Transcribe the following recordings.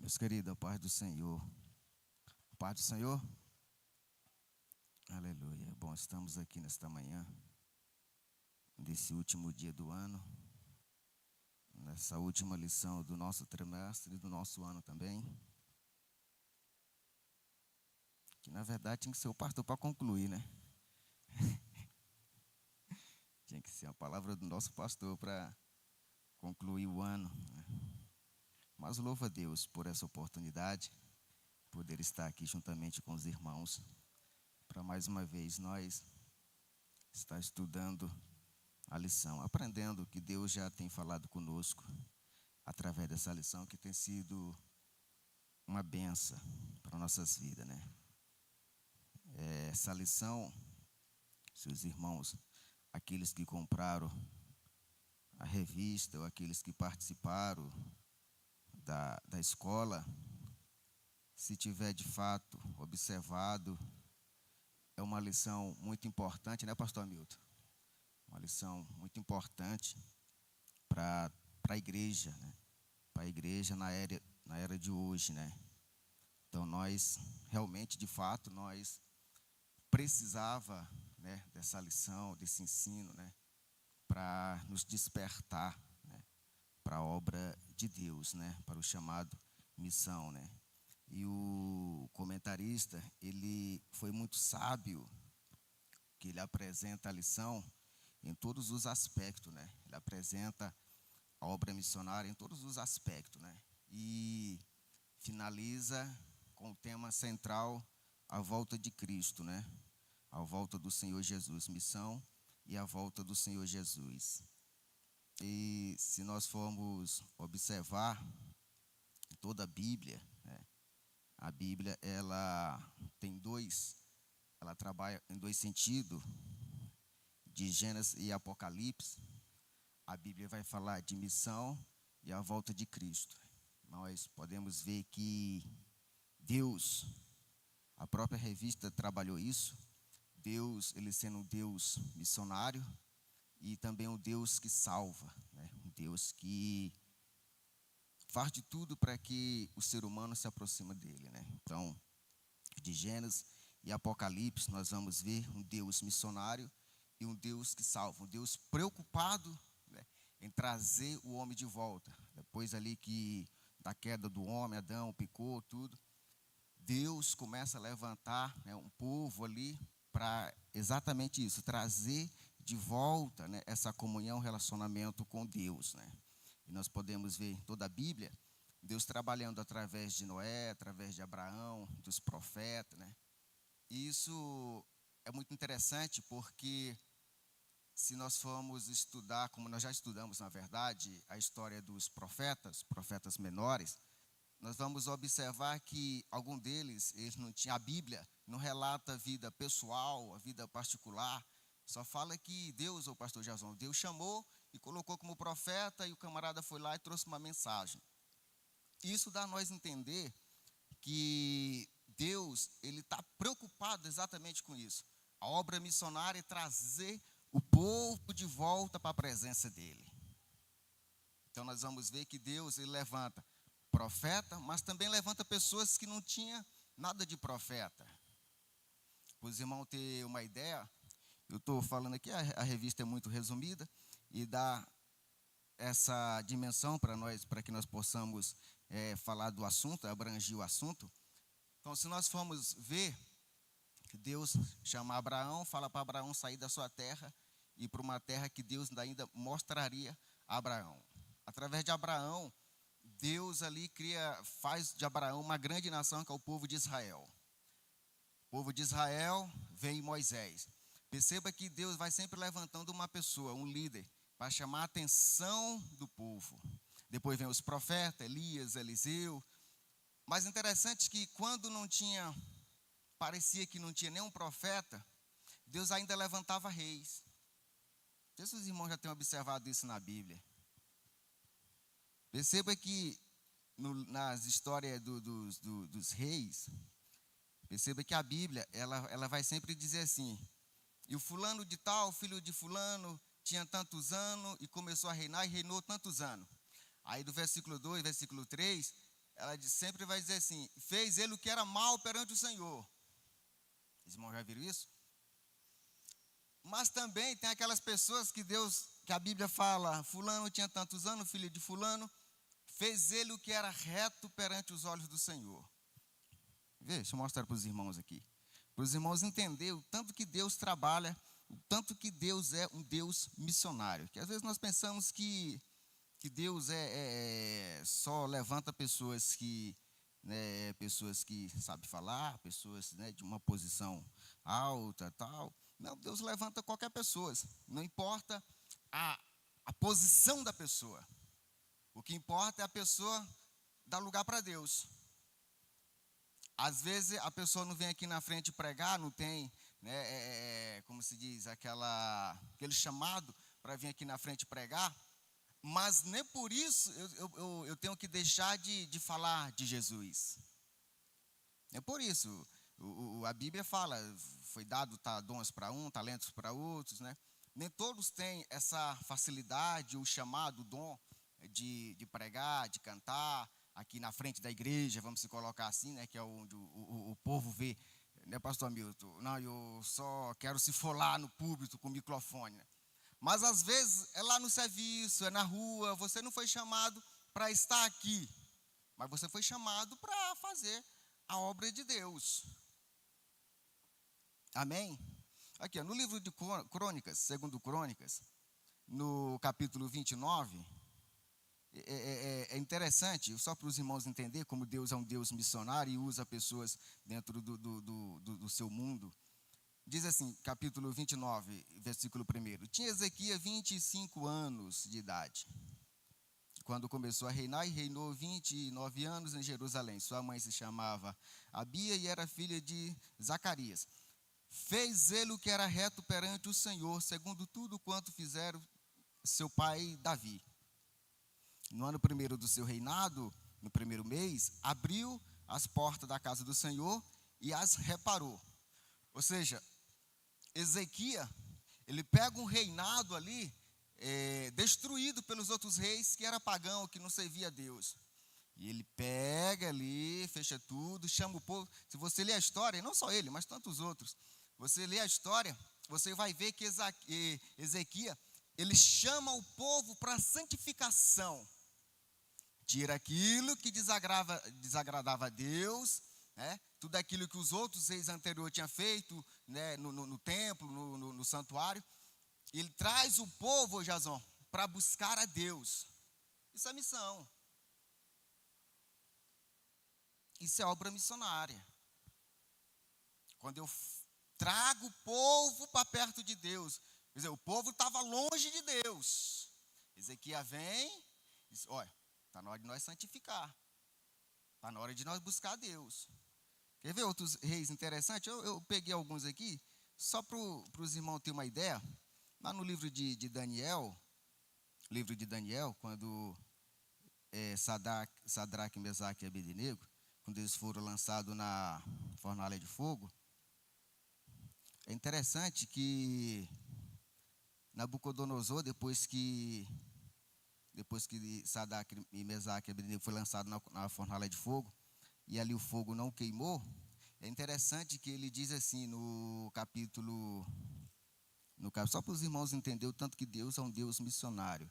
Meus queridos, a paz do Senhor. A paz do Senhor? Aleluia. Bom, estamos aqui nesta manhã, desse último dia do ano, nessa última lição do nosso trimestre e do nosso ano também. Que na verdade tinha que ser o pastor para concluir, né? Tinha que ser a palavra do nosso pastor para concluir o ano, né? Mas louvo a Deus por essa oportunidade, poder estar aqui juntamente com os irmãos, para mais uma vez nós estar estudando a lição, aprendendo o que Deus já tem falado conosco através dessa lição, que tem sido uma benção para nossas vidas, né? Essa lição, seus irmãos, aqueles que compraram a revista ou aqueles que participaram da escola, se tiver de fato observado, é uma lição muito importante, né, pastor Hamilton? Uma lição muito importante para a igreja, né? Para a igreja na era de hoje, né? Então nós, realmente, de fato, nós precisava, né, dessa lição, desse ensino, né, para nos despertar, né, para a obra de Deus, né, para o chamado missão, né. E o comentarista, ele foi muito sábio, que ele apresenta a lição em todos os aspectos, né. Ele apresenta a obra missionária em todos os aspectos, né. E finaliza com o tema central, a volta de Cristo, né, a volta do Senhor Jesus, missão e a volta do Senhor Jesus. E se nós formos observar toda a Bíblia, né, a Bíblia ela trabalha em dois sentidos, de Gênesis e Apocalipse. A Bíblia vai falar de missão e a volta de Cristo. Nós podemos ver que Deus, a própria revista trabalhou isso, Deus, ele sendo um Deus missionário e também um Deus que salva, né? Um Deus que faz de tudo para que o ser humano se aproxime dele, né? Então, de Gênesis e Apocalipse, nós vamos ver um Deus missionário e um Deus que salva, um Deus preocupado, né, em trazer o homem de volta. Depois ali que da queda do homem, Adão pecou, tudo, Deus começa a levantar, né, um povo ali para exatamente isso, trazer de volta, né, essa comunhão, relacionamento com Deus, né? E nós podemos ver em toda a Bíblia, Deus trabalhando através de Noé, através de Abraão, dos profetas, né? E isso é muito interessante porque se nós formos estudar, como nós já estudamos, na verdade, a história dos profetas menores, nós vamos observar que algum deles, eles não tinham, a Bíblia não relata a vida pessoal, a vida particular, só fala que Deus, o pastor Jason, Deus chamou e colocou como profeta e o camarada foi lá e trouxe uma mensagem. Isso dá a nós entender que Deus, ele está preocupado exatamente com isso. A obra missionária é trazer o povo de volta para a presença dele. Então nós vamos ver que Deus, ele levanta profeta, mas também levanta pessoas que não tinham nada de profeta. Para os irmãos terem uma ideia, eu estou falando aqui, a revista é muito resumida e dá essa dimensão para nós, para que nós possamos falar do assunto, abranger o assunto. Então, se nós formos ver, que Deus chama Abraão, fala para Abraão sair da sua terra e para uma terra que Deus ainda mostraria a Abraão. Através de Abraão, Deus ali faz de Abraão uma grande nação, que é o povo de Israel. O povo de Israel vem Moisés. Perceba que Deus vai sempre levantando uma pessoa, um líder, para chamar a atenção do povo. Depois vem os profetas, Elias, Eliseu. Mas interessante que quando parecia que não tinha nenhum profeta, Deus ainda levantava reis. Não sei se os irmãos já têm observado isso na Bíblia. Perceba que nas histórias dos reis, perceba que a Bíblia, ela vai sempre dizer assim, e o fulano de tal, filho de fulano, tinha tantos anos e começou a reinar e reinou tantos anos. Aí do versículo 2, versículo 3, sempre vai dizer assim: fez ele o que era mal perante o Senhor. Os irmãos já viram isso? Mas também tem aquelas pessoas que a Bíblia fala, fulano tinha tantos anos, filho de fulano, fez ele o que era reto perante os olhos do Senhor. Deixa eu mostrar para os irmãos aqui. Para os irmãos entenderem o tanto que Deus trabalha, o tanto que Deus é um Deus missionário. Que às vezes nós pensamos que Deus só levanta pessoas que sabem falar, pessoas, né, de uma posição alta, tal. Não, Deus levanta qualquer pessoa, não importa a posição da pessoa. O que importa é a pessoa dar lugar para Deus. Às vezes a pessoa não vem aqui na frente pregar, não tem, né, como se diz, aquele chamado para vir aqui na frente pregar, mas nem por isso eu tenho que deixar de falar de Jesus. É por isso, a Bíblia fala, foi dado dons para um, talentos para outros, né? Nem todos têm essa facilidade, o chamado, o dom de pregar, de cantar, aqui na frente da igreja, vamos se colocar assim, né? Que é onde o povo vê, né, pastor Hamilton? Não, eu só quero se for lá no púlpito com o microfone, né? Mas às vezes é lá no serviço, é na rua, você não foi chamado para estar aqui, mas você foi chamado para fazer a obra de Deus. Amém? Aqui, no livro de Crônicas, segundo Crônicas, no capítulo 29, é interessante, só para os irmãos entenderem como Deus é um Deus missionário e usa pessoas dentro do seu mundo. Diz assim, capítulo 29, versículo 1. Tinha Ezequias 25 anos de idade, quando começou a reinar, e reinou 29 anos em Jerusalém. Sua mãe se chamava Abia e era filha de Zacarias. Fez ele o que era reto perante o Senhor, segundo tudo quanto fizeram seu pai Davi. No ano primeiro do seu reinado, no primeiro mês, abriu as portas da casa do Senhor e as reparou. Ou seja, Ezequias, ele pega um reinado ali, destruído pelos outros reis, que era pagão, que não servia a Deus. E ele pega ali, fecha tudo, chama o povo. Se você ler a história, e não só ele, mas tantos outros, você lê a história, você vai ver que Ezequias, ele chama o povo para santificação. Tira aquilo que desagradava a Deus, né? Tudo aquilo que os outros reis anteriores tinham feito, né, no templo, no santuário. Ele traz o povo, Jason, para buscar a Deus. Isso é missão. Isso é obra missionária. Quando eu trago o povo para perto de Deus, quer dizer, o povo estava longe de Deus. Ezequias vem e diz: olha, está na hora de nós santificar. Está na hora de nós buscar a Deus. Quer ver outros reis interessantes? Eu peguei alguns aqui, só para os irmãos terem uma ideia. Lá no livro de Daniel, quando Sadraque, Mesaque e Abednego, quando eles foram lançados na fornalha de fogo, é interessante que Nabucodonosor, depois que Sadraque, Mesaque e Abednego foi lançado na fornalha de fogo, e ali o fogo não queimou, é interessante que ele diz assim no capítulo, só para os irmãos entenderem o tanto que Deus é um Deus missionário.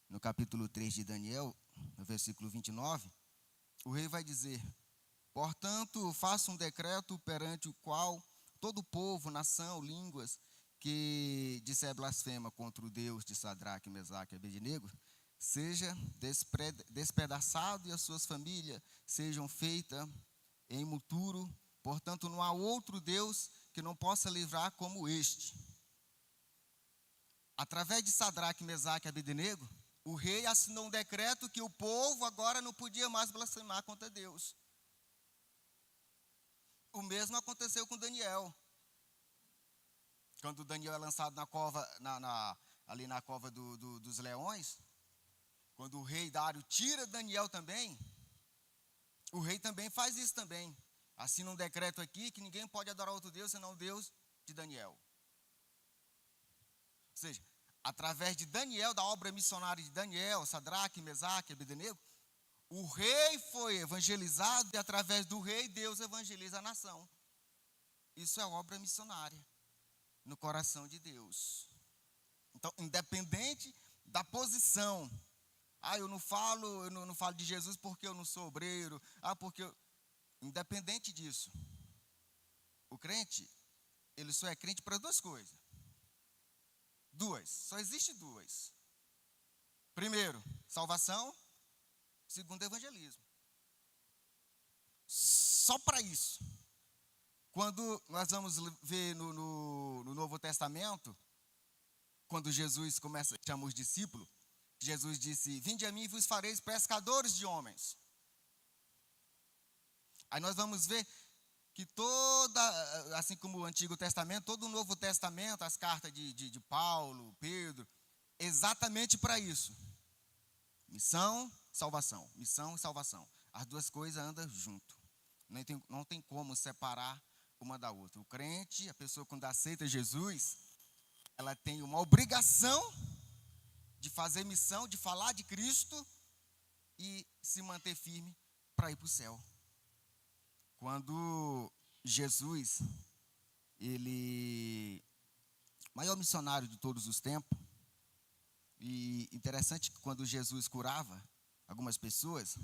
No capítulo 3 de Daniel, no versículo 29, o rei vai dizer: portanto, faça um decreto perante o qual todo povo, nação, línguas, que disser blasfema contra o Deus de Sadraque, Mesaque e Abednego, seja despedaçado e as suas famílias sejam feitas em monturo. Portanto, não há outro Deus que não possa livrar como este. Através de Sadraque, Mesaque e Abednego, o rei assinou um decreto que o povo agora não podia mais blasfemar contra Deus. O mesmo aconteceu com Daniel. Quando Daniel é lançado na cova, ali na cova dos leões, quando o rei Dário tira Daniel também, o rei também faz isso também. Assina um decreto aqui que ninguém pode adorar outro Deus senão o Deus de Daniel. Ou seja, através de Daniel, da obra missionária de Daniel, Sadraque, Mesaque, Abednego, O rei foi evangelizado e através do rei Deus evangeliza a nação. Isso é obra missionária no coração de Deus. Então, independente da posição, eu não falo de Jesus porque eu não sou obreiro, independente disso, o crente, ele só é crente para duas coisas. Só existe duas. Primeiro, salvação. Segundo, evangelismo. Só para isso. Quando nós vamos ver no Novo Testamento, quando Jesus chama os discípulos, Jesus disse: vinde a mim e vos fareis pescadores de homens. Aí nós vamos ver que assim como o Antigo Testamento, todo o Novo Testamento, as cartas de Paulo, Pedro, exatamente para isso. Missão, salvação. Missão e salvação. As duas coisas andam junto. Não tem como separar uma da outra. O crente, a pessoa quando aceita Jesus, ela tem uma obrigação de fazer missão, de falar de Cristo e se manter firme para ir para o céu. Quando Jesus, maior missionário de todos os tempos, e interessante que quando Jesus curava algumas pessoas,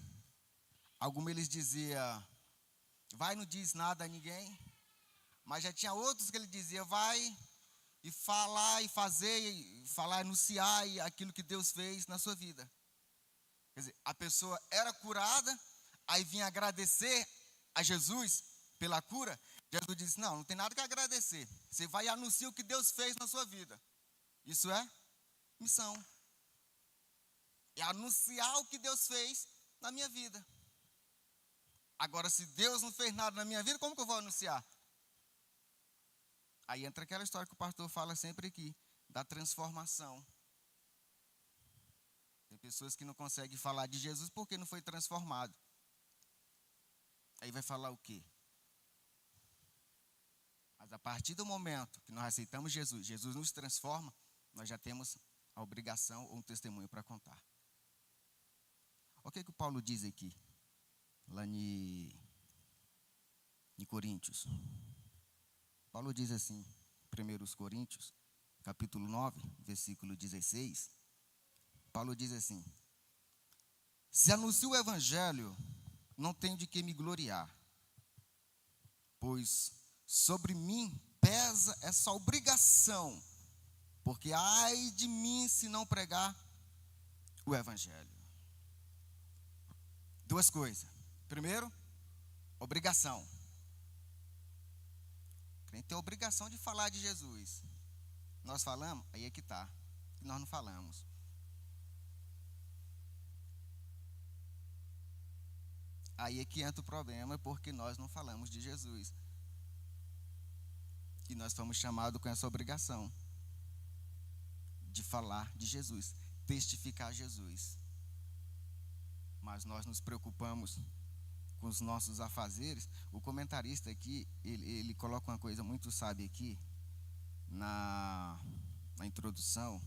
alguns eles diziam, vai, não diz nada a ninguém, mas já tinha outros que ele dizia, vai e falar e fazer, e falar, anunciar aquilo que Deus fez na sua vida. Quer dizer, a pessoa era curada, aí vinha agradecer a Jesus pela cura. Jesus disse, não tem nada que agradecer. Você vai e anuncia o que Deus fez na sua vida. Isso é missão. É anunciar o que Deus fez na minha vida. Agora, se Deus não fez nada na minha vida, como que eu vou anunciar? Aí entra aquela história que o pastor fala sempre aqui, da transformação. Tem pessoas que não conseguem falar de Jesus porque não foi transformado. Aí vai falar o quê? Mas a partir do momento que nós aceitamos Jesus, Jesus nos transforma, nós já temos a obrigação ou um testemunho para contar. O que o Paulo diz aqui, lá em Coríntios? Paulo diz assim, 1 Coríntios, capítulo 9, versículo 16. Paulo diz assim, se anuncio o evangelho, não tenho de que me gloriar, pois sobre mim pesa essa obrigação, porque ai de mim se não pregar o evangelho. Duas coisas. Primeiro, obrigação. O crente tem a obrigação de falar de Jesus. Nós falamos? Aí é que está. Nós não falamos. Aí é que entra o problema, porque nós não falamos de Jesus. E nós fomos chamados com essa obrigação de falar de Jesus, testificar Jesus. Mas nós nos preocupamos com os nossos afazeres. O comentarista aqui, ele coloca uma coisa muito sábia aqui, na introdução.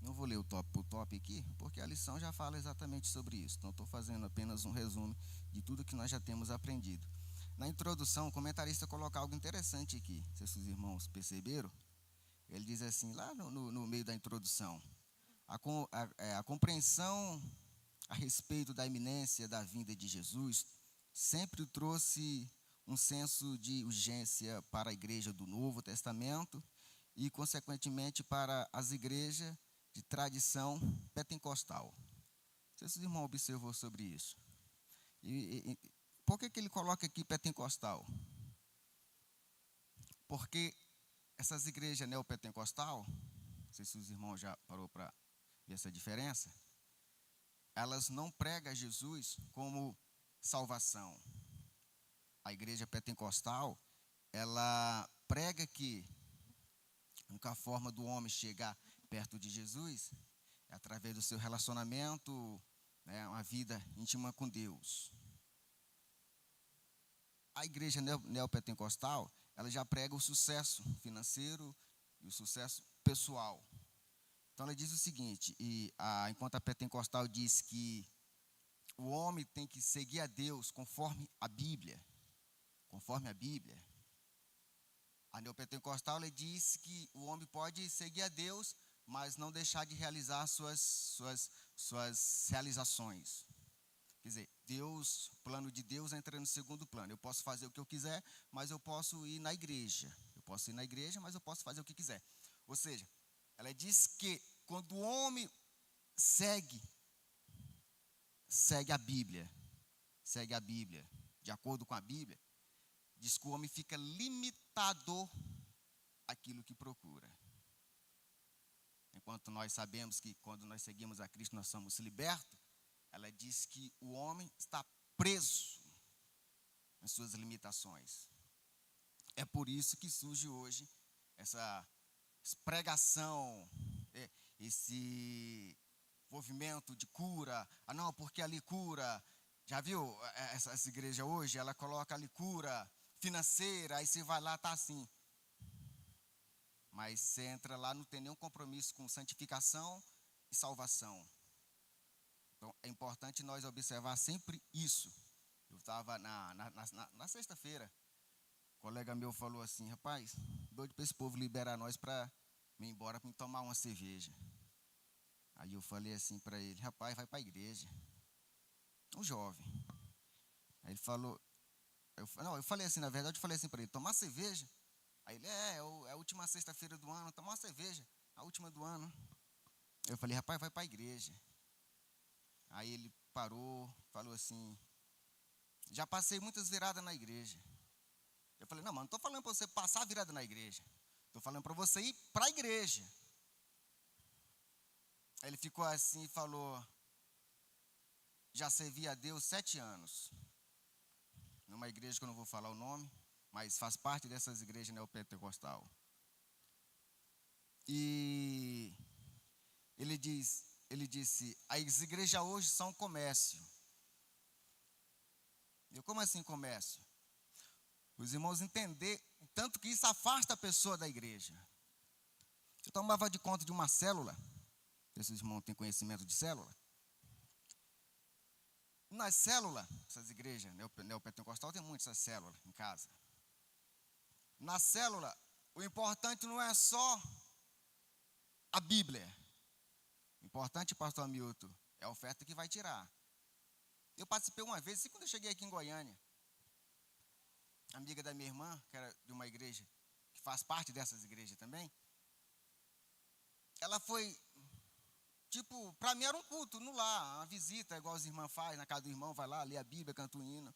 Não vou ler o top aqui, porque a lição já fala exatamente sobre isso. Então, estou fazendo apenas um resumo de tudo que nós já temos aprendido. Na introdução, o comentarista coloca algo interessante aqui. Não sei se os irmãos perceberam. Ele diz assim, lá no meio da introdução, a compreensão a respeito da iminência da vinda de Jesus sempre trouxe um senso de urgência para a igreja do Novo Testamento e, consequentemente, para as igrejas de tradição pentecostal. Não sei se o irmão observou sobre isso. Por que ele coloca aqui pentecostal? Porque essas igrejas neopentecostal, não sei se os irmãos já parou para ver essa diferença, elas não pregam Jesus como salvação. A igreja pentecostal, ela prega que a única forma do homem chegar perto de Jesus é através do seu relacionamento, uma vida íntima com Deus. A igreja neopentecostal, ela já prega o sucesso financeiro e o sucesso pessoal. Então ela diz o seguinte, enquanto a pentecostal diz que o homem tem que seguir a Deus conforme a Bíblia, a neopentecostal ela diz que o homem pode seguir a Deus, mas não deixar de realizar suas realizações. Quer dizer, Deus, o plano de Deus entra no segundo plano. Eu posso fazer o que eu quiser, mas eu posso ir na igreja. Mas eu posso fazer o que quiser. Ou seja, ela diz que quando o homem segue a Bíblia, de acordo com a Bíblia, diz que o homem fica limitado àquilo que procura. Enquanto nós sabemos que quando nós seguimos a Cristo nós somos libertos, ela diz que o homem está preso nas suas limitações. É por isso que surge hoje essa pregação, esse movimento de cura. Ah, não, porque ali cura. Já viu essa igreja hoje? Ela coloca ali cura financeira, aí você vai lá, está assim. Mas você entra lá, não tem nenhum compromisso com santificação e salvação. Então, é importante nós observar sempre isso. Eu estava na sexta-feira, um colega meu falou assim, rapaz, doido para esse povo liberar nós para ir embora, para tomar uma cerveja. Aí eu falei assim para ele, rapaz, vai para a igreja. Um jovem. Aí ele falou, eu falei assim, na verdade, eu falei assim para ele, tomar cerveja? Aí ele, é a última sexta-feira do ano, tomar uma cerveja, a última do ano. Eu falei, rapaz, vai para a igreja. Aí ele parou, falou assim, já passei muitas viradas na igreja. Eu falei, não, mas não estou falando para você passar a virada na igreja. Estou falando para você ir para a igreja. Aí ele ficou assim e falou, já servi a Deus 7 anos. Numa igreja que eu não vou falar o nome, mas faz parte dessas igrejas neopentecostal. E ele disse, as igrejas hoje são comércio. Eu, como assim comércio? Os irmãos entender tanto que isso afasta a pessoa da igreja. Eu tomava de conta de uma célula, esses irmãos têm conhecimento de célula. Nas células, essas igrejas neopentecostal tem muitas essas células em casa. Na célula, o importante não é só a Bíblia. O importante, pastor Hamilton, é a oferta que vai tirar. Eu participei uma vez, assim quando eu cheguei aqui em Goiânia, amiga da minha irmã, que era de uma igreja, que faz parte dessas igrejas também, ela foi, para mim era um culto, no lar, uma visita, igual as irmãs fazem, na casa do irmão, vai lá, lê a Bíblia, canta um hino.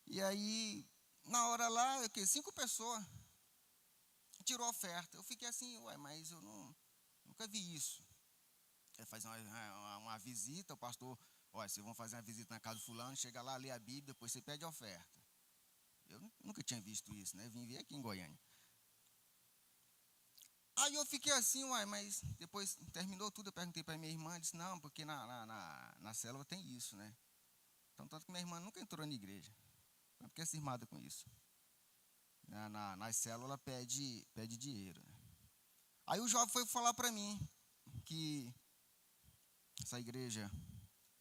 E aí, na hora lá, 5 pessoas tirou a oferta. Eu fiquei assim, mas eu nunca vi isso. Ele faz uma visita, o pastor, vocês vão fazer uma visita na casa do fulano, chega lá, lê a Bíblia, depois você pede a oferta. Eu nunca tinha visto isso, né? Vim ver aqui em Goiânia. Aí eu fiquei assim, mas depois terminou tudo, eu perguntei para minha irmã, disse, não, porque na célula tem isso, né? Então, tanto que minha irmã nunca entrou na igreja. Não fiquei cismada com isso. Na célula pede dinheiro. Aí o jovem foi falar para mim que essa igreja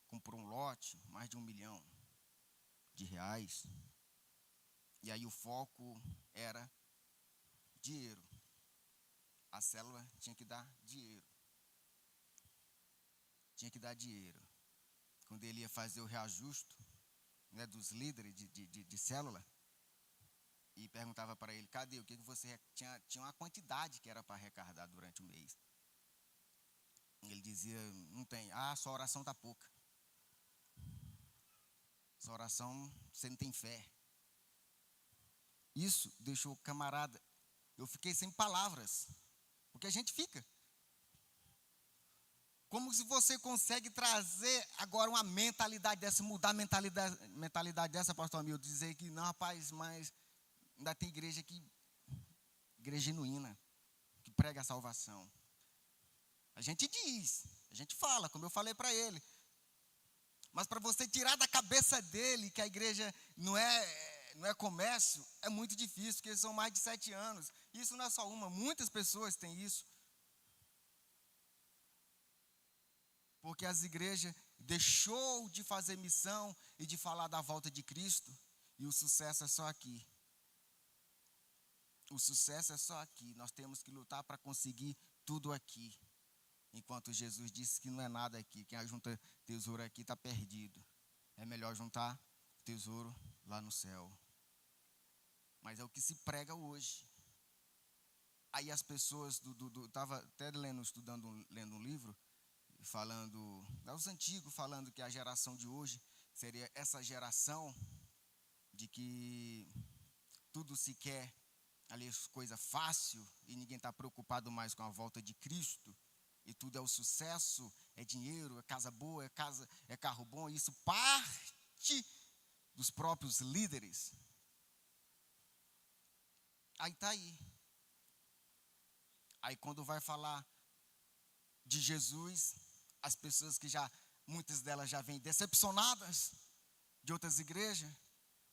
comprou um lote, mais de R$1 milhão. E aí o foco era dinheiro. A célula tinha que dar dinheiro. Quando ele ia fazer o reajuste, né, dos líderes de célula, e perguntava para ele, cadê? O que você tinha uma quantidade que era para arrecadar durante o mês. Ele dizia, não tem. Sua oração está pouca. Sua oração, você não tem fé. Isso deixou o camarada, eu fiquei sem palavras. Porque a gente fica. Como se você consegue trazer agora uma mentalidade dessa, mudar a mentalidade dessa, pastor Hamilton, dizer que, não, rapaz, mas ainda tem igreja genuína, que prega a salvação. A gente diz, a gente fala, como eu falei para ele. Mas para você tirar da cabeça dele que a igreja não é comércio, é muito difícil, porque são mais de 7 anos. Isso não é só uma, muitas pessoas têm isso. Porque as igrejas deixou de fazer missão e de falar da volta de Cristo, e o sucesso é só aqui. O sucesso é só aqui. Nós temos que lutar para conseguir tudo aqui. Enquanto Jesus disse que não é nada aqui. Quem ajunta tesouro aqui está perdido. É melhor juntar tesouro lá no céu. Mas é o que se prega hoje. Aí as pessoas estava até lendo um livro, falando, os antigos falando que a geração de hoje seria essa geração de que tudo se quer, ali, coisa fácil, e ninguém está preocupado mais com a volta de Cristo, e tudo é o sucesso, é dinheiro, é casa boa, é carro bom, e isso parte dos próprios líderes. Aí está aí. Aí quando vai falar de Jesus, as pessoas que muitas delas já vêm decepcionadas de outras igrejas,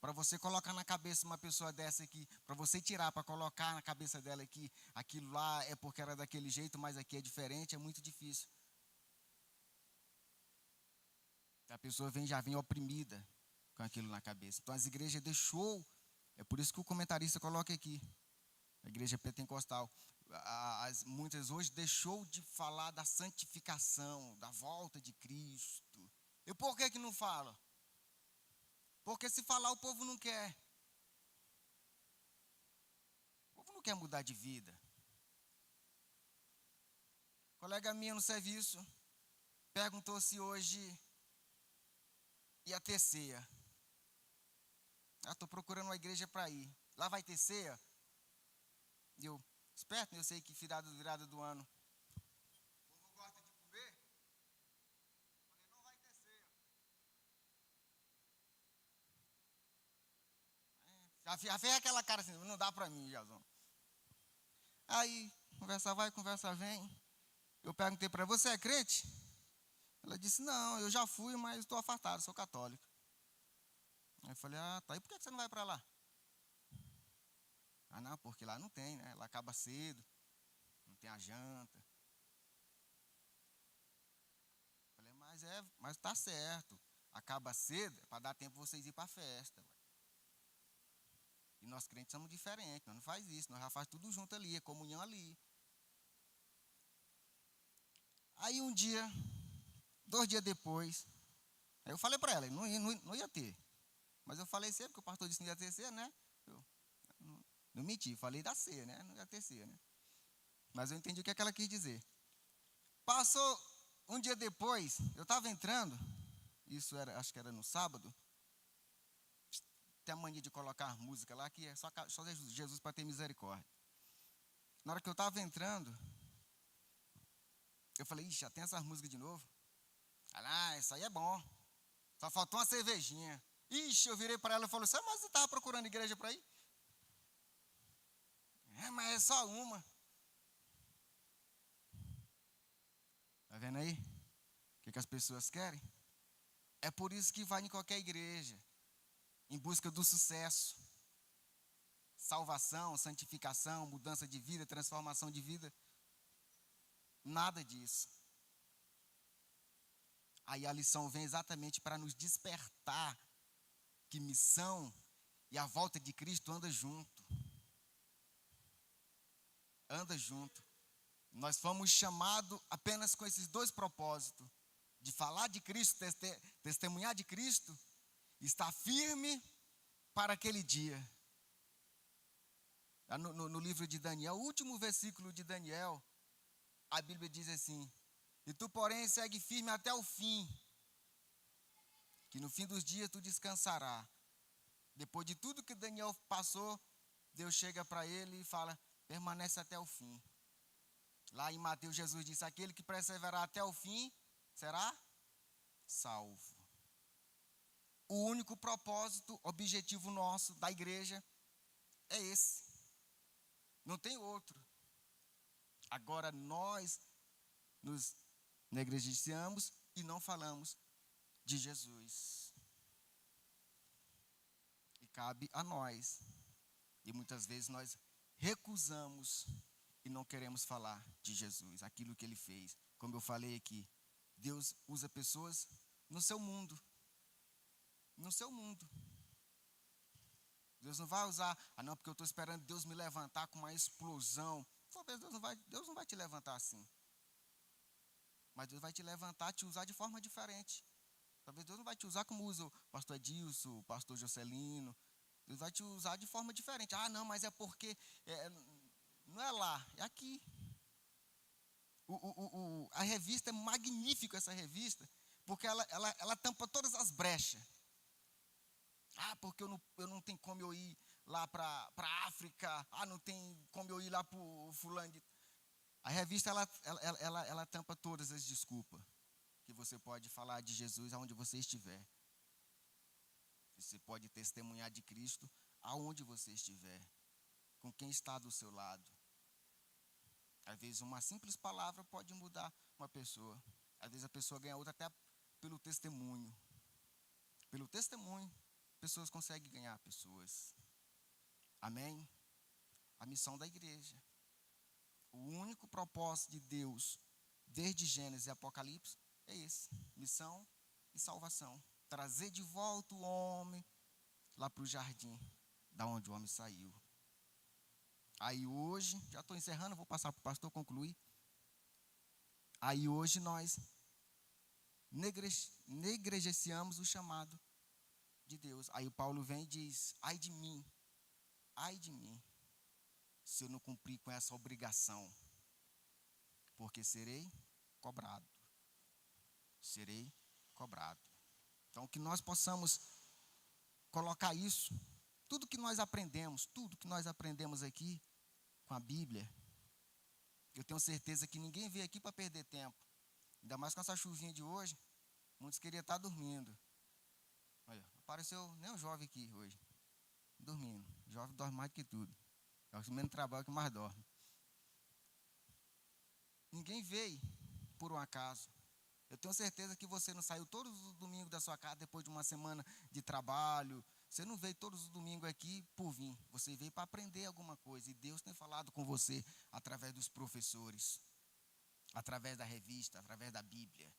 para você colocar na cabeça uma pessoa dessa aqui, para você tirar, para colocar na cabeça dela aqui, aquilo lá é porque era daquele jeito, mas aqui é diferente, é muito difícil. A pessoa já vem oprimida com aquilo na cabeça. Então as igrejas deixou, é por isso que o comentarista coloca aqui, a igreja pentecostal, muitas hoje deixou de falar da santificação, da volta de Cristo. E por que não fala? Porque se falar o povo não quer. O povo não quer mudar de vida. Colega minha no serviço perguntou se hoje ia ter ceia. Estou procurando uma igreja para ir. Lá vai ter ceia? E eu, esperto, eu sei que virada do ano, o povo gosta de comer. Falei, não vai ter ceia. Já fez aquela cara assim, não dá para mim, Jazão. Aí, conversa vai, conversa vem. Eu perguntei para ela, você é crente? Ela disse, não, eu já fui, mas estou afastado, sou católico. Aí eu falei, tá, e por que você não vai para lá? Ah, não, porque lá não tem, né? Lá acaba cedo, não tem a janta. Falei, mas tá certo. Acaba cedo, é para dar tempo vocês ir para a festa. E nós crentes somos diferentes, nós não faz isso, nós já faz tudo junto ali, é comunhão ali. Aí um dia, 2 dias depois, aí eu falei para ela, não ia ter. Mas eu falei ceia, porque o pastor disse que não ia ter ceia, né? Eu não menti, falei da ceia, né? Não ia ter ceia, né? Mas eu entendi o que ela quis dizer. Passou um dia depois, eu estava entrando, acho que era no sábado, tem a mania de colocar música lá, que é só Jesus para ter misericórdia. Na hora que eu estava entrando, eu falei, já tem essas músicas de novo? Isso aí é bom. Só faltou uma cervejinha. Eu virei para ela e falei, mas você estava procurando igreja para ir? Mas é só uma. Está vendo aí? O que as pessoas querem? É por isso que vai em qualquer igreja, em busca do sucesso. Salvação, santificação, mudança de vida, transformação de vida. Nada disso. Aí a lição vem exatamente para nos despertar que missão e a volta de Cristo anda junto. Anda junto. Nós fomos chamados apenas com esses 2 propósitos. De falar de Cristo, testemunhar de Cristo, estar firme para aquele dia. No livro de Daniel, o último versículo de Daniel, a Bíblia diz assim, e tu, porém, segue firme até o fim, que no fim dos dias tu descansará. Depois de tudo que Daniel passou, Deus chega para ele e fala, permanece até o fim. Lá em Mateus, Jesus disse, aquele que perseverar até o fim, será salvo. O único propósito, objetivo nosso, da igreja, é esse. Não tem outro. Agora nós nos negligenciamos e não falamos de Jesus. E cabe a nós. E muitas vezes nós recusamos e não queremos falar de Jesus, aquilo que ele fez. Como eu falei aqui, Deus usa pessoas no seu mundo. No seu mundo. Deus não vai usar, não, porque eu estou esperando Deus me levantar com uma explosão. Talvez Deus não vai te levantar assim. Mas Deus vai te levantar, te usar de forma diferente. Talvez Deus não vai te usar como usa o pastor Edilson, o pastor Jocelino. Deus vai te usar de forma diferente. Não, mas é porque não é lá, é aqui. A revista é magnífica, essa revista, porque ela tampa todas as brechas. Porque eu não tenho como eu ir lá para a África. Não tem como eu ir lá para o fulano. A revista, ela tampa todas as desculpas que você pode falar de Jesus aonde você estiver. Você pode testemunhar de Cristo aonde você estiver, com quem está do seu lado. Às vezes uma simples palavra pode mudar uma pessoa. Às vezes a pessoa ganha outra até pelo testemunho. Pelo testemunho, pessoas conseguem ganhar pessoas. Amém? A missão da igreja. O único propósito de Deus, desde Gênesis e Apocalipse, é esse: missão e salvação. Trazer de volta o homem lá para o jardim, da onde o homem saiu. Aí hoje, já estou encerrando, vou passar para o pastor concluir. Aí hoje nós negligenciamos o chamado de Deus. Aí o Paulo vem e diz: ai de mim, se eu não cumprir com essa obrigação, porque serei cobrado. Serei cobrado. Então, que nós possamos colocar isso, tudo que nós aprendemos aqui com a Bíblia. Eu tenho certeza que ninguém veio aqui para perder tempo. Ainda mais com essa chuvinha de hoje, muitos queriam estar dormindo. Olha, apareceu nem um jovem aqui hoje, dormindo. O jovem dorme mais do que tudo. É o menos trabalho que mais dorme. Ninguém veio por um acaso. Eu tenho certeza que você não saiu todos os domingos da sua casa depois de uma semana de trabalho. Você não veio todos os domingos aqui por vir. Você veio para aprender alguma coisa. E Deus tem falado com você através dos professores, através da revista, através da Bíblia.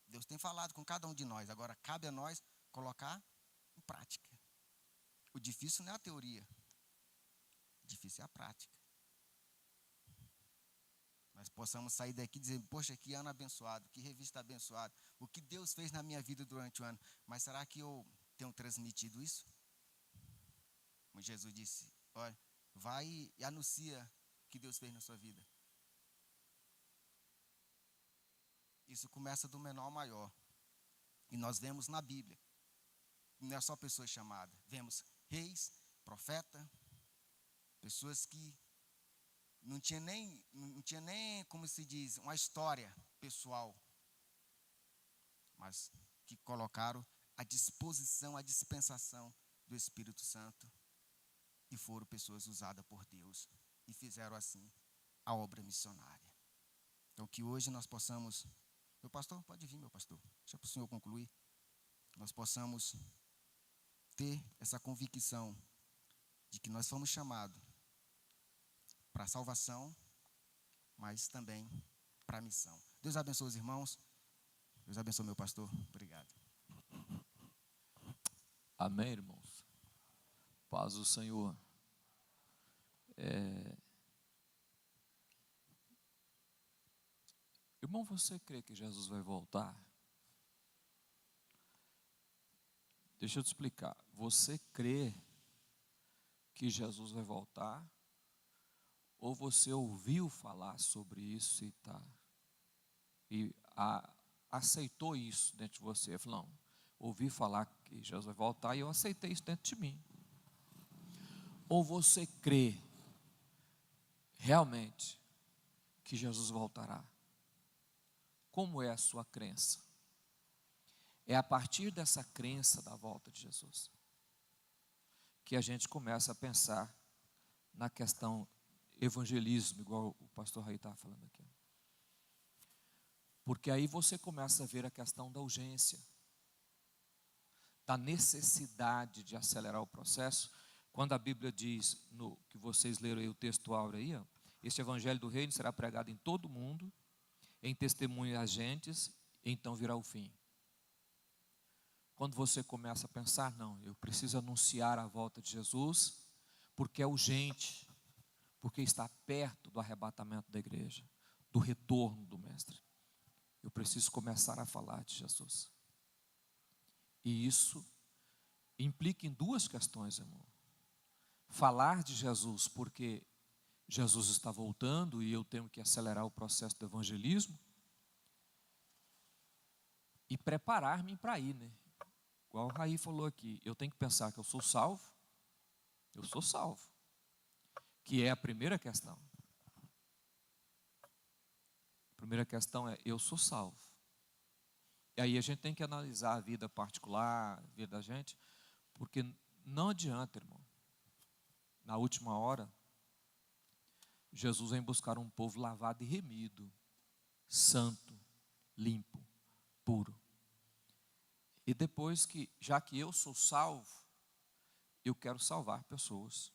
Deus tem falado com cada um de nós. Agora, cabe a nós colocar em prática. O difícil não é a teoria. O difícil é a prática. Nós possamos sair daqui e dizer: poxa, que ano abençoado, que revista abençoada. O que Deus fez na minha vida durante o ano. Mas será que eu tenho transmitido isso? Como Jesus disse: olha, vai e anuncia o que Deus fez na sua vida. Isso começa do menor ao maior. E nós vemos na Bíblia, não é só pessoas chamadas. Vemos reis, profetas, pessoas que não tinha nem, como se diz, uma história pessoal, mas que colocaram à disposição, à dispensação do Espírito Santo, e foram pessoas usadas por Deus, e fizeram assim a obra missionária. Então, que hoje nós possamos, meu pastor, pode vir, meu pastor, deixa para o senhor concluir, nós possamos ter essa convicção de que nós fomos chamados para a salvação, mas também para a missão. Deus abençoe os irmãos. Deus abençoe meu pastor. Obrigado. Amém, irmãos. Paz do Senhor. Irmão, você crê que Jesus vai voltar? Deixa eu te explicar. Você crê que Jesus vai voltar? Ou você ouviu falar sobre isso e aceitou isso dentro de você? Falou: não, ouvi falar que Jesus vai voltar e eu aceitei isso dentro de mim. Ou você crê realmente que Jesus voltará? Como é a sua crença? É a partir dessa crença da volta de Jesus que a gente começa a pensar na questão evangelismo, igual o pastor Raí estava falando aqui. Porque aí você começa a ver a questão da urgência, da necessidade de acelerar o processo. Quando a Bíblia diz, no que vocês leram aí o texto áureo aí, este evangelho do reino será pregado em todo o mundo, em testemunhas agentes, então virá o fim. Quando você começa a pensar, não, eu preciso anunciar a volta de Jesus, porque é urgente, porque está perto do arrebatamento da igreja, do retorno do Mestre. Eu preciso começar a falar de Jesus. E isso implica em duas questões, irmão. Falar de Jesus porque Jesus está voltando e eu tenho que acelerar o processo do evangelismo. E preparar-me para ir, né? Igual o Raí falou aqui, eu tenho que pensar que eu sou salvo. Eu sou salvo. Que é a primeira questão. A primeira questão é, eu sou salvo. E aí a gente tem que analisar a vida particular, a vida da gente, porque não adianta, irmão. Na última hora, Jesus vem buscar um povo lavado e remido, santo, limpo, puro. E depois que, já que eu sou salvo, eu quero salvar pessoas.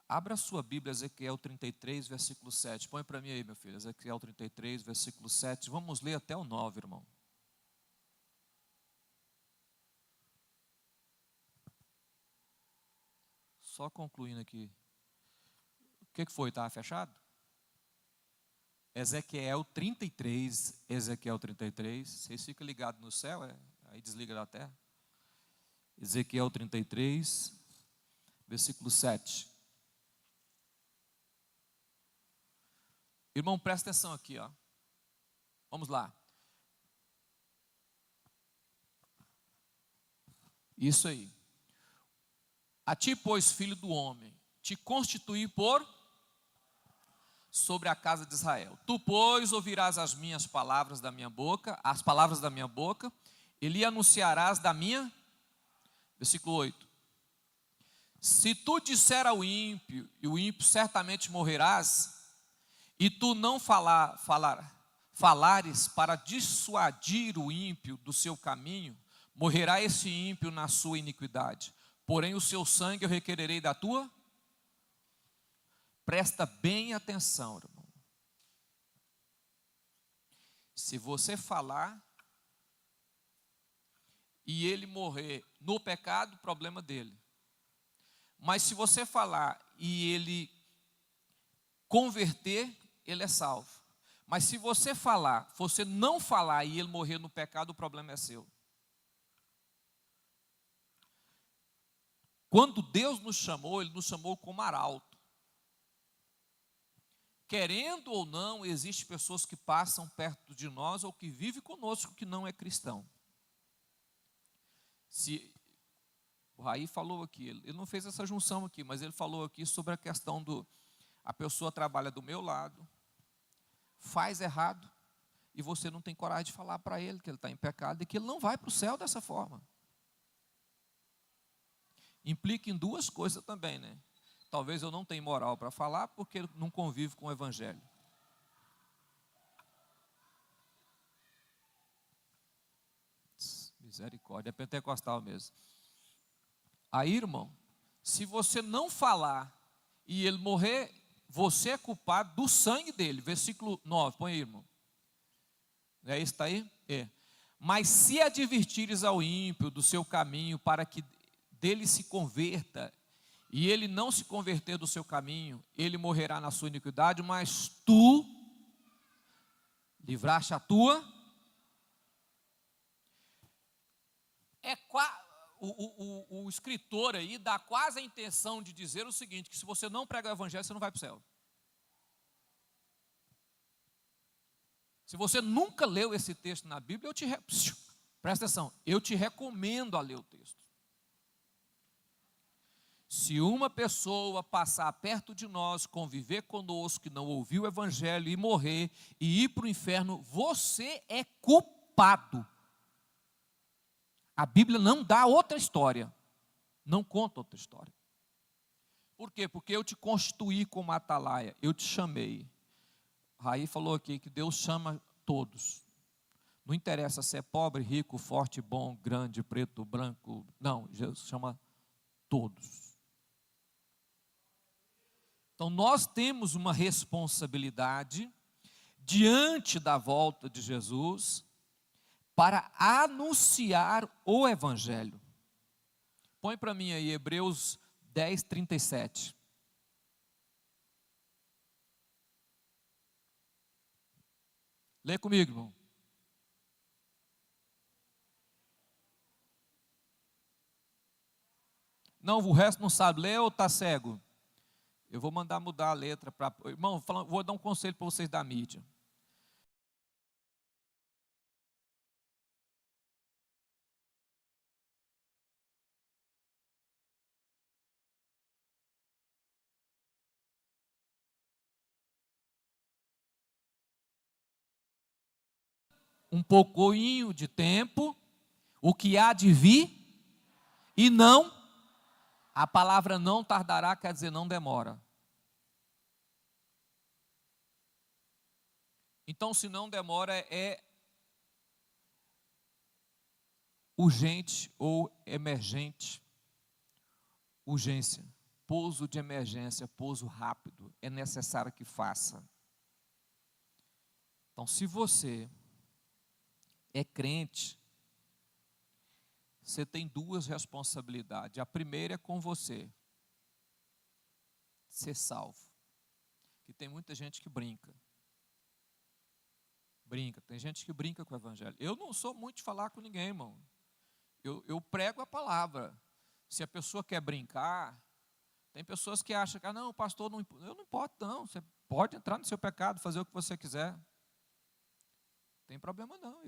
Abra a sua Bíblia, Ezequiel 33, versículo 7. Põe para mim aí, meu filho, Ezequiel 33, versículo 7. Vamos ler até o 9, irmão. Só concluindo aqui. O que foi? Estava fechado? Ezequiel 33, vocês ficam ligados no céu, aí desliga da terra. Ezequiel 33, versículo 7. Irmão, presta atenção aqui, ó. Vamos lá. Isso aí. A ti, pois, filho do homem, te constituí por sobre a casa de Israel. Tu, pois, ouvirás as minhas palavras da minha boca, as palavras da minha boca, e lhe anunciarás da minha. Versículo 8. Se tu disser ao ímpio, e o ímpio certamente morrerás, e tu não falares para dissuadir o ímpio do seu caminho, morrerá esse ímpio na sua iniquidade. Porém o seu sangue eu requererei da tua. Presta bem atenção, irmão. Se você falar e ele morrer no pecado, problema dele. Mas se você falar e ele converter, ele é salvo. Mas se você não falar e ele morrer no pecado, o problema é seu. Quando Deus nos chamou, Ele nos chamou como arauto. Querendo ou não, existem pessoas que passam perto de nós ou que vivem conosco que não é cristão. O Raí falou aqui, ele não fez essa junção aqui, mas ele falou aqui sobre a questão a pessoa trabalha do meu lado, faz errado, e você não tem coragem de falar para ele que ele está em pecado e que ele não vai para o céu dessa forma. Implica em duas coisas também, né? Talvez eu não tenha moral para falar porque não convivo com o evangelho. Misericórdia, é pentecostal mesmo. Aí, irmão, se você não falar e ele morrer, você é culpado do sangue dele. Versículo 9, põe aí, irmão. É isso, está aí? É. Mas se advertires ao ímpio do seu caminho para que dele se converta, e ele não se converter do seu caminho, ele morrerá na sua iniquidade, mas tu livraste a tua. O escritor aí dá quase a intenção de dizer o seguinte, que se você não prega o evangelho, você não vai para o céu. Se você nunca leu esse texto na Bíblia, presta atenção, eu te recomendo a ler o texto. Se uma pessoa passar perto de nós, conviver conosco, que não ouviu o evangelho e morrer e ir para o inferno, você é culpado. A Bíblia não dá outra história, não conta outra história. Por quê? Porque eu te constituí como atalaia, eu te chamei. Raí falou aqui que Deus chama todos. Não interessa se é pobre, rico, forte, bom, grande, preto, branco. Não, Jesus chama todos. Então nós temos uma responsabilidade diante da volta de Jesus para anunciar o Evangelho. Põe para mim aí Hebreus 10, 37. Lê comigo, irmão. Não, o resto não sabe ler ou está cego? Eu vou mandar mudar a letra para... Irmão, vou dar um conselho para vocês da mídia. Um pouquinho de tempo, o que há de vir, e não, a palavra não tardará, quer dizer, não demora. Então, se não demora, é urgente ou emergente. Urgência, pouso de emergência, pouso rápido, é necessário que faça. Então, se você é crente, você tem duas responsabilidades. A primeira é com você, ser salvo. Que tem muita gente que brinca. Tem gente que brinca com o Evangelho. Eu não sou muito de falar com ninguém, irmão. Eu prego a palavra. Se a pessoa quer brincar, tem pessoas que acham que, não, o pastor não, eu não importo, não. Você pode entrar no seu pecado, fazer o que você quiser. Não tem problema não.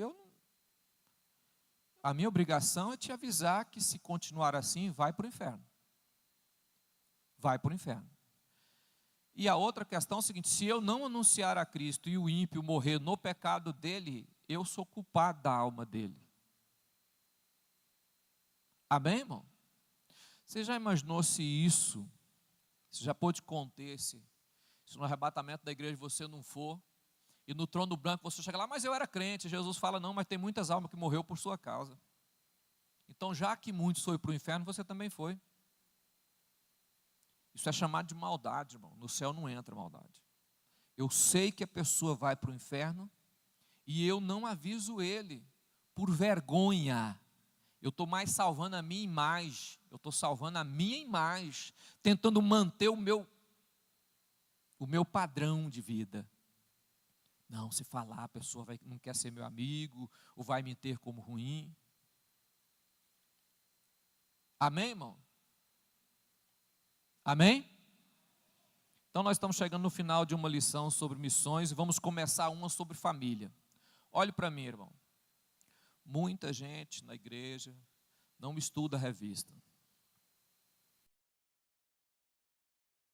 A minha obrigação é te avisar que se continuar assim, vai para o inferno. Vai para o inferno. E a outra questão é o seguinte: se eu não anunciar a Cristo e o ímpio morrer no pecado dele, eu sou culpado da alma dele. Amém, irmão? Você já imaginou se isso, você já pôde conter se no arrebatamento da igreja você não for, e no trono branco você chega lá, mas eu era crente. Jesus fala, não, mas tem muitas almas que morreu por sua causa. Então, já que muitos foram para o inferno, você também foi. Isso é chamado de maldade, irmão. No céu não entra maldade. Eu sei que a pessoa vai para o inferno e eu não aviso ele por vergonha. Eu estou mais salvando a minha imagem. Eu estou salvando a minha imagem, tentando manter o meu padrão de vida. Não, se falar, a pessoa não quer ser meu amigo, ou vai me ter como ruim. Amém, irmão? Amém? Então nós estamos chegando no final de uma lição sobre missões e vamos começar uma sobre família. Olhe para mim, irmão. Muita gente na igreja não estuda a revista.